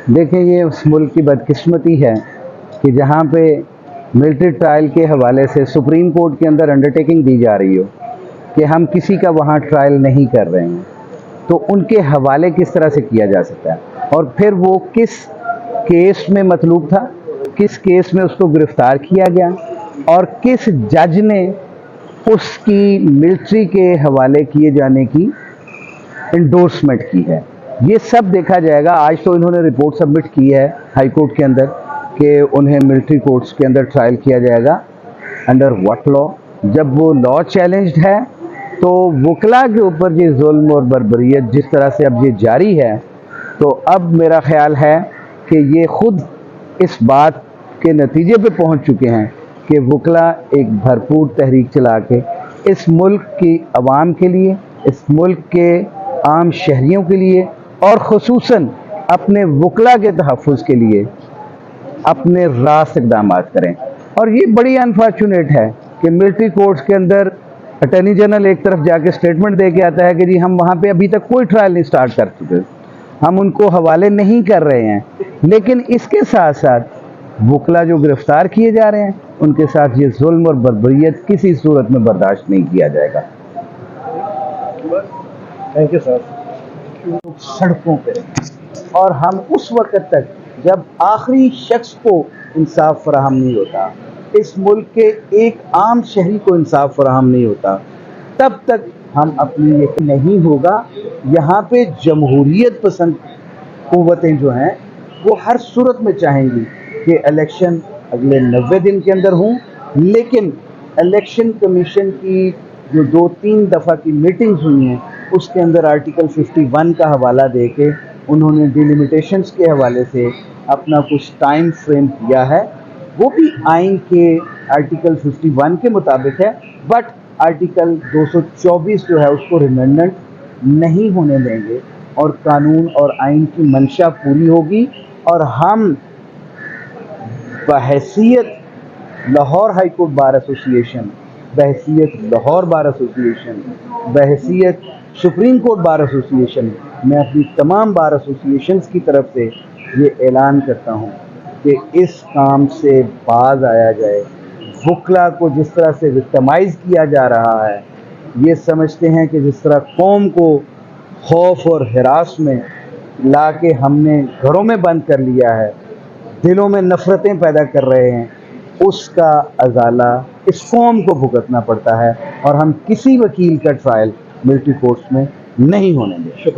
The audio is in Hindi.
देखें, ये उस मुल्क की बदकिस्मती है कि जहाँ पे मिलिट्री ट्रायल के हवाले से सुप्रीम कोर्ट के अंदर अंडरटेकिंग दी जा रही हो कि हम किसी का वहाँ ट्रायल नहीं कर रहे हैं, तो उनके हवाले किस तरह से किया जा सकता है। और फिर वो किस केस में मतलूब था, किस केस में उसको गिरफ्तार किया गया और किस जज ने उसकी मिलिट्री के हवाले किए जाने की इंडोर्समेंट की है, ये सब देखा जाएगा। आज तो इन्होंने रिपोर्ट सबमिट की है हाई कोर्ट के अंदर कि उन्हें मिलिट्री कोर्ट्स के अंदर ट्रायल किया जाएगा अंडर व्हाट लॉ। जब वो लॉ चैलेंज्ड है तो वकला के ऊपर ये जुल्म और बर्बरियत जिस तरह से अब ये जारी है, तो अब मेरा ख्याल है कि ये खुद इस बात के नतीजे पे पहुंच चुके हैं कि वकला एक भरपूर तहरीक चला के इस मुल्क की आवाम के लिए, इस मुल्क के आम शहरियों के लिए और ख़ुसूसन अपने वकला के तहफ़्फ़ुज़ के लिए अपने रास्त इक़दाम करें। और ये बड़ी अनफॉर्चुनेट है कि मिलिट्री कोर्ट्स के अंदर अटॉर्नी जनरल एक तरफ जाके स्टेटमेंट दे के आता है कि जी हम वहाँ पे अभी तक कोई ट्रायल नहीं स्टार्ट कर चुके, हम उनको हवाले नहीं कर रहे हैं, लेकिन इसके साथ साथ वकला जो गिरफ्तार किए जा रहे हैं उनके साथ ये जुल्म और बर्बरियत किसी सूरत में बर्दाश्त नहीं किया जाएगा। Thank you sir. सड़कों पे और हम उस वक्त तक जब आखिरी शख्स को इंसाफ फराहम नहीं होता, इस मुल्क के एक आम शहरी को इंसाफ फराहम नहीं होता, तब तक हम अपनी ये नहीं होगा। यहाँ पे जमहूरियत पसंद क़ुव्वतें जो हैं वो हर सूरत में चाहेंगी कि इलेक्शन अगले 90 दिन के अंदर हों, लेकिन इलेक्शन कमीशन की जो 2-3 दफ़ा की मीटिंग्स हुई हैं उसके अंदर आर्टिकल 51 का हवाला दे के उन्होंने डिलिमिटेशंस के हवाले से अपना कुछ टाइम फ्रेम किया है, वो भी आइन के आर्टिकल 51 के मुताबिक है, बट आर्टिकल 224 जो है उसको रिमेंडेंट नहीं होने देंगे और कानून और आइन की मंशा पूरी होगी। और हम बहैसियत Lahore high court bar association, बहैसियत लाहौर बार एसोसिएशन, बहैसियत सुप्रीम कोर्ट बार एसोसिएशन, मैं अपनी तमाम बार एसोसिएशंस की तरफ से ये ऐलान करता हूँ कि इस काम से बाज आया जाए। वकला को जिस तरह से विक्टिमाइज़ किया जा रहा है, ये समझते हैं कि जिस तरह कौम को खौफ और हिरास में ला के हमने घरों में बंद कर लिया है, दिलों में नफ़रतें पैदा कर रहे हैं, उसका अज़ाला इस कौम को भुगतना पड़ता है और हम किसी वकील का ट्रायल मिलिट्री कोर्ट्स में नहीं होने देंगे।